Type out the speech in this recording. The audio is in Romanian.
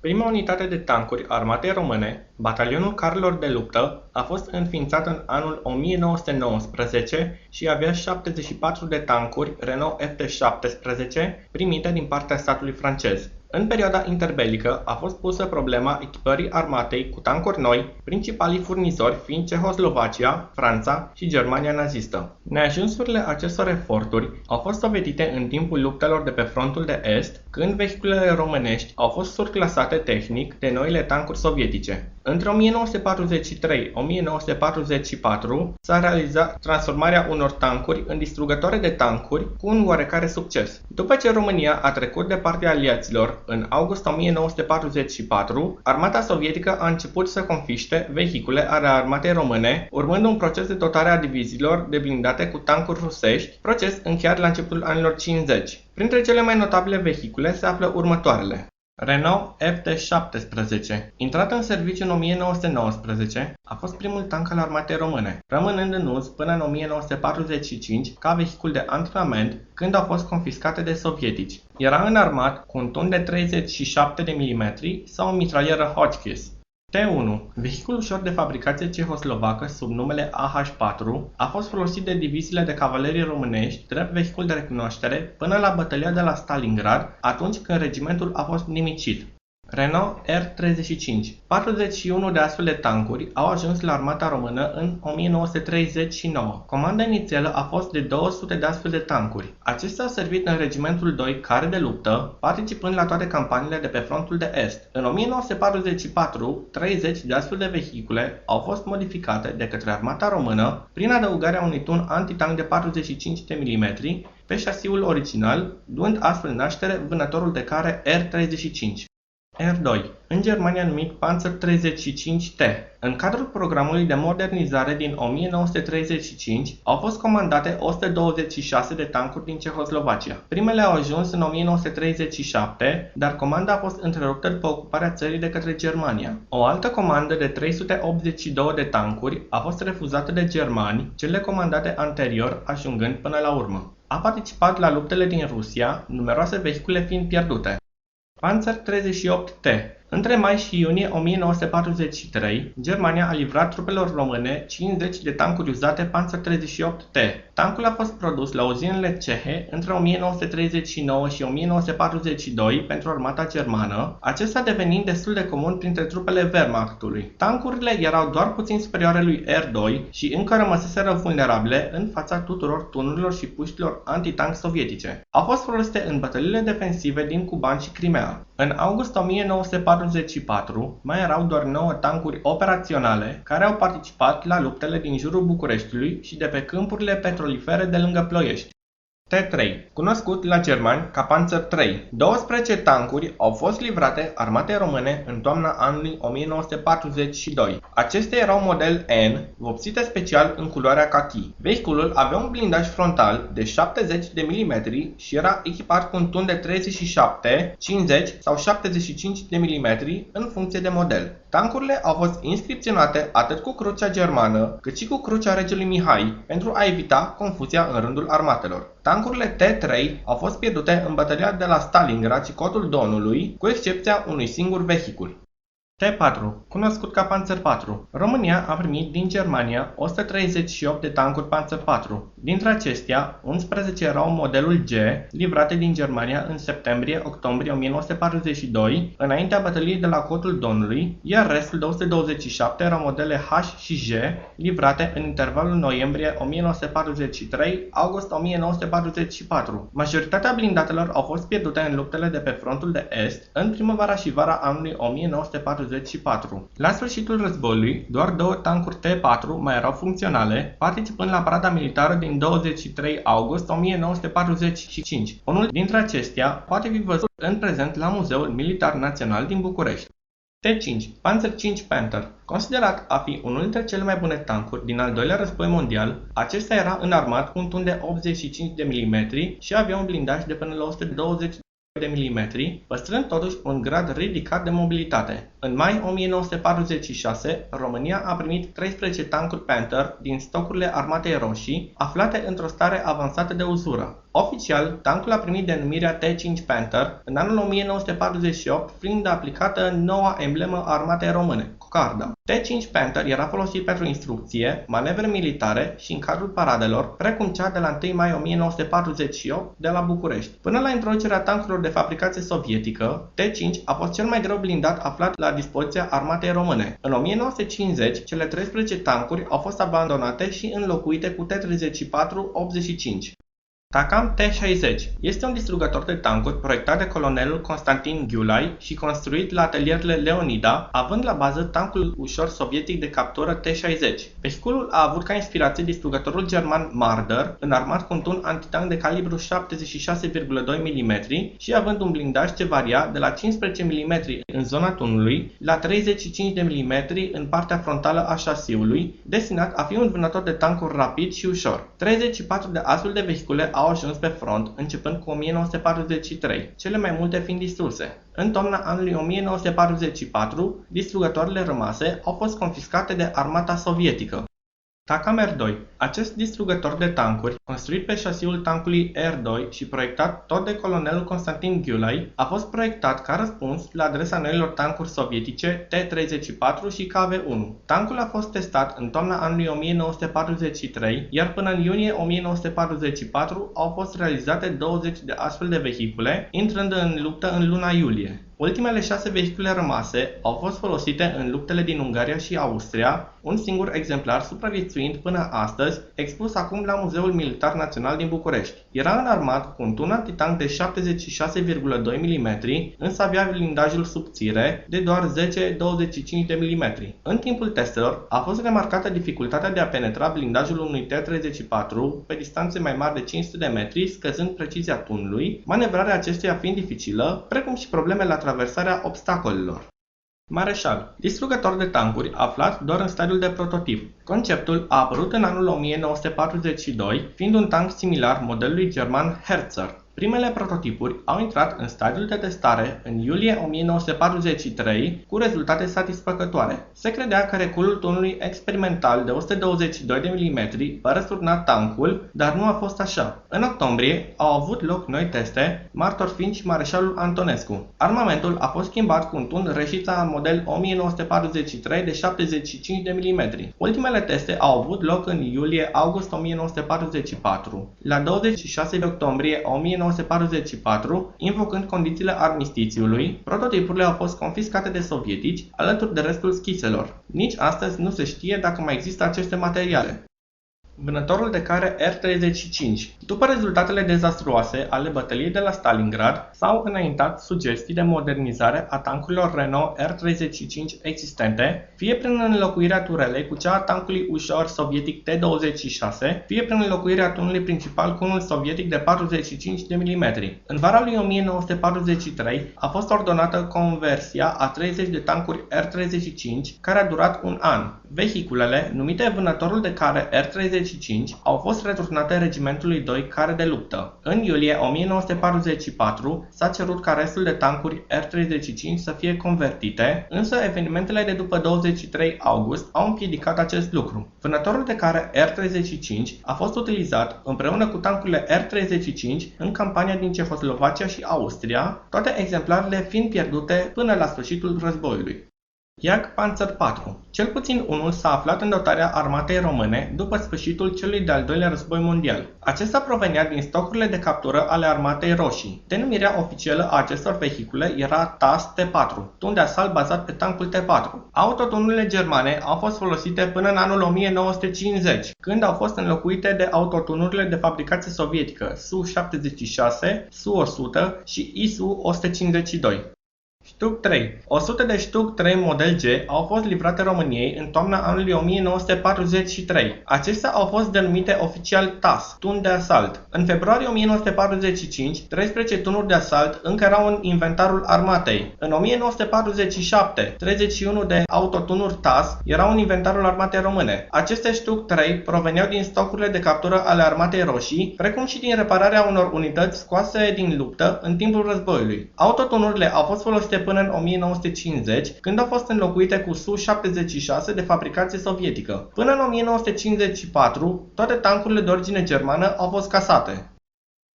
Prima unitate de tancuri armatei române, Batalionul Carelor de Luptă, a fost înființat în anul 1919 și avea 74 de tancuri Renault FT-17 primite din partea statului francez. În perioada interbelică a fost pusă problema echipării armatei cu tancuri noi, principalii furnizori fiind Cehoslovacia, Franța și Germania nazistă. Neajunsurile acestor eforturi au fost dovedite în timpul luptelor de pe frontul de est, când vehiculele românești au fost surclasate tehnic de noile tancuri sovietice. Între 1943-1944 s-a realizat transformarea unor tancuri în distrugătoare de tancuri cu un oarecare succes. După ce România a trecut de partea aliaților în august 1944, armata sovietică a început să confiște vehicule ale armatei române, urmând un proces de dotare a diviziilor de blindate cu tancuri rusești, proces încheiat la începutul anilor 50. Printre cele mai notabile vehicule se află următoarele. Renault FT-17, intrat în serviciu în 1919, a fost primul tank al armatei române, rămânând în uz până în 1945 ca vehicul de antrenament, când au fost confiscate de sovietici. Era înarmat cu un tun de 37 mm sau o mitralieră Hotchkiss. T1, vehicul ușor de fabricație cehoslovacă sub numele AH-4, a fost folosit de diviziile de cavalerie românești drept vehicul de recunoaștere până la bătălia de la Stalingrad, atunci când regimentul a fost nimicit. Renault R-35. 41 de astfel de tancuri au ajuns la armata română în 1939. Comanda inițială a fost de 200 de astfel de tancuri. Acestea au servit în regimentul 2 care de luptă, participând la toate campaniile de pe frontul de est. În 1944, 30 de astfel de vehicule au fost modificate de către armata română prin adăugarea unui tun antitank de 45 mm pe șasiul original, dând astfel naștere vânătorul de care R-35. R2, în Germania numit Panzer 35T. În cadrul programului de modernizare din 1935 au fost comandate 126 de tancuri din Cehoslovacia. Primele au ajuns în 1937, dar comanda a fost întreruptă după ocuparea țării de către Germania. O altă comandă de 382 de tancuri a fost refuzată de germani, cele comandate anterior ajungând până la urmă. A participat la luptele din Rusia, numeroase vehicule fiind pierdute. Panzer 38T. Între mai și iunie 1943, Germania a livrat trupelor române 50 de tancuri uzate Panzer 38T. Tancul a fost produs la uzinele cehe între 1939 și 1942 pentru armata germană, acesta devenind destul de comun printre trupele Wehrmachtului. Tancurile erau doar puțin superioare lui R2 și încă rămăseseră vulnerabile în fața tuturor tunurilor și puștilor antitank sovietice. Au fost folosite în bătăliile defensive din Kuban și Crimea. În august 1944 mai erau doar 9 tancuri operaționale care au participat la luptele din jurul Bucureștiului și de pe câmpurile petrolifere de lângă Ploiești. T3, cunoscut la germani ca Panzer III. 12 tancuri au fost livrate armatei române în toamna anului 1942. Acestea erau model N, vopsite special în culoarea kaki. Vehiculul avea un blindaj frontal de 70 de mm și era echipat cu un tun de 37, 50 sau 75 de mm în funcție de model. Tancurile au fost inscripționate atât cu crucea germană, cât și cu crucea regelui Mihai, pentru a evita confuzia în rândul armatelor. Tancurile T3 au fost pierdute în bătălia de la Stalingrad și Cotul Donului, cu excepția unui singur vehicul. T4, cunoscut ca Panzer IV. România a primit din Germania 138 de tancuri Panzer IV. Dintre acestea, 11 erau modelul G, livrate din Germania în septembrie-octombrie 1942, înaintea bătăliei de la Cotul Donului, iar restul de 127 erau modele H și J, livrate în intervalul noiembrie 1943-august 1944. Majoritatea blindatelor au fost pierdute în luptele de pe frontul de est, în primăvara și vara anului 1944. La sfârșitul războiului, doar 2 tancuri T4 mai erau funcționale, participând la parada militară din 23 august 1945. Unul dintre acestea poate fi văzut în prezent la Muzeul Militar Național din București. T5, Panzer V Panther. Considerat a fi unul dintre cele mai bune tancuri din al doilea război mondial, acesta era înarmat cu un tun de 85 de mm și avea un blindaj de până la 120 de milimetri, păstrând totuși un grad ridicat de mobilitate. În mai 1946, România a primit 13 tancuri Panther din stocurile Armatei Roșii, aflate într-o stare avansată de uzură. Oficial, tancul a primit denumirea T5 Panther în anul 1948, fiind aplicată noua emblemă a armatei române, cocarda. T5 Panther era folosit pentru instrucție, manevre militare și în cadrul paradelor, precum cea de la 1 mai 1948 de la București. Până la introducerea tancurilor de fabricație sovietică, T5 a fost cel mai greu blindat aflat la dispoziția armatei române. În 1950, cele 13 tancuri au fost abandonate și înlocuite cu T-34-85. Takam T-60 este un distrugător de tancuri proiectat de colonelul Constantin Gyulai și construit la atelierele Leonida, având la bază tancul ușor sovietic de captură T-60. Vehiculul a avut ca inspirație distrugătorul german Marder, înarmat cu un tun antitank de calibru 76,2 mm și având un blindaj ce varia de la 15 mm în zona tunului la 35 mm în partea frontală a șasiului, destinat a fi un vânător de tancuri rapid și ușor. 34 de astfel de vehicule au ajuns pe front, începând cu 1943, cele mai multe fiind distruse. În toamna anului 1944, distrugătoarele rămase au fost confiscate de armata sovietică. Takam R2. Acest distrugător de tancuri, construit pe șasiul tancului R2 și proiectat tot de colonelul Constantin Gyulai, a fost proiectat ca răspuns la adresa noilor tancuri sovietice T-34 și KV-1. Tancul a fost testat în toamna anului 1943, iar până în iunie 1944 au fost realizate 20 de astfel de vehicule, intrând în luptă în luna iulie. Ultimele 6 vehicule rămase au fost folosite în luptele din Ungaria și Austria, un singur exemplar supraviețuind până astăzi, expus acum la Muzeul Militar Național din București. Era înarmat cu un tun antitank de 76,2 mm, însă avea blindajul subțire de doar 10-25 de mm. În timpul testelor a fost remarcată dificultatea de a penetra blindajul unui T-34 pe distanțe mai mari de 500 de metri, scăzând precizia tunului, manevrarea acestuia fiind dificilă, precum și probleme la traversarea obstacolelor. Mareșal, distrugător de tancuri aflat doar în stadiul de prototip. Conceptul a apărut în anul 1942, fiind un tank similar modelului german Herzer. Primele prototipuri au intrat în stadiul de testare în iulie 1943 cu rezultate satisfăcătoare. Se credea că reculul tunului experimental de 122 de mm va răsturna tancul, dar nu a fost așa. În octombrie au avut loc noi teste, martor fiind și mareșalul Antonescu. Armamentul a fost schimbat cu un tun Reșița model 1943 de 75 de mm. Ultimele teste au avut loc în iulie-august 1944. La 26 octombrie 1944, invocând condițiile armistițiului, prototipurile au fost confiscate de sovietici alături de restul schiselor. Nici astăzi nu se știe dacă mai există aceste materiale. Vânătorul de care R-35. După rezultatele dezastruoase ale bătăliei de la Stalingrad, s-au înaintat sugestii de modernizare a tancurilor Renault R-35 existente, fie prin înlocuirea turelei cu cea a tancului ușor sovietic T-26, fie prin înlocuirea tunului principal cu unul sovietic de 45 de mm. În vara lui 1943 a fost ordonată conversia a 30 de tancuri R-35, care a durat un an. Vehiculele, numite vânătorul de care R-35, au fost returnate regimentului 2 care de luptă. În iulie 1944 s-a cerut ca restul de tancuri R-35 să fie convertite, însă evenimentele de după 23 august au împiedicat acest lucru. Vânătorul de care R-35 a fost utilizat împreună cu tancurile R-35 în campania din Cehoslovacia și Austria, toate exemplarele fiind pierdute până la sfârșitul războiului. Jak Panzer IV. Cel puțin unul s-a aflat în dotarea armatei române după sfârșitul celui de-al doilea război mondial. Acesta provenea din stocurile de captură ale armatei roșii. Denumirea oficială a acestor vehicule era TAS T4, tun de asalt bazat pe tancul T4. Autotunurile germane au fost folosite până în anul 1950, când au fost înlocuite de autotunurile de fabricație sovietică Su-76, Su-100 și Isu-152. Stug 3. 100 de Stug 3 model G au fost livrate României în toamna anului 1943. Acestea au fost denumite oficial TAS, tun de asalt. În februarie 1945, 13 tunuri de asalt încă erau în inventarul armatei. În 1947, 31 de autotunuri TAS erau în inventarul armatei române. Aceste Stug 3 proveneau din stocurile de captură ale armatei roșii, precum și din repararea unor unități scoase din luptă în timpul războiului. Autotunurile au fost folosite până în 1950, când au fost înlocuite cu Su-76 de fabricație sovietică. Până în 1954, toate tancurile de origine germană au fost casate.